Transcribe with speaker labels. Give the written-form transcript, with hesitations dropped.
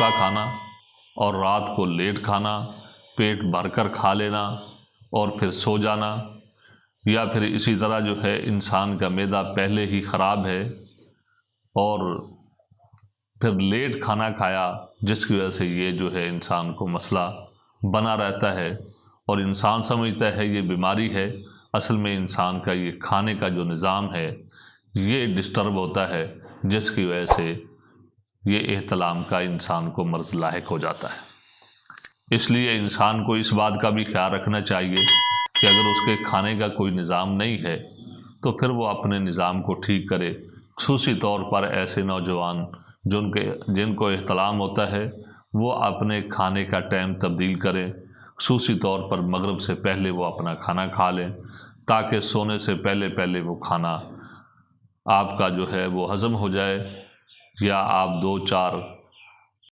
Speaker 1: ہلکا کھانا اور رات کو لیٹ کھانا، پیٹ بھر کر کھا لینا اور پھر سو جانا، یا پھر اسی طرح جو ہے انسان کا معدہ پہلے ہی خراب ہے اور پھر لیٹ کھانا کھایا، جس کی وجہ سے یہ جو ہے انسان کو مسئلہ بنا رہتا ہے اور انسان سمجھتا ہے یہ بیماری ہے، اصل میں انسان کا یہ کھانے کا جو نظام ہے یہ ڈسٹرب ہوتا ہے، جس کی وجہ سے یہ احتلام کا انسان کو مرض لاحق ہو جاتا ہے۔ اس لیے انسان کو اس بات کا بھی خیال رکھنا چاہیے کہ اگر اس کے کھانے کا کوئی نظام نہیں ہے تو پھر وہ اپنے نظام کو ٹھیک کرے، خصوصی طور پر ایسے نوجوان جن کو احتلام ہوتا ہے وہ اپنے کھانے کا ٹائم تبدیل کریں، خصوصی طور پر مغرب سے پہلے وہ اپنا کھانا کھا لیں تاکہ سونے سے پہلے وہ کھانا آپ کا جو ہے وہ ہضم ہو جائے، یا آپ 2-4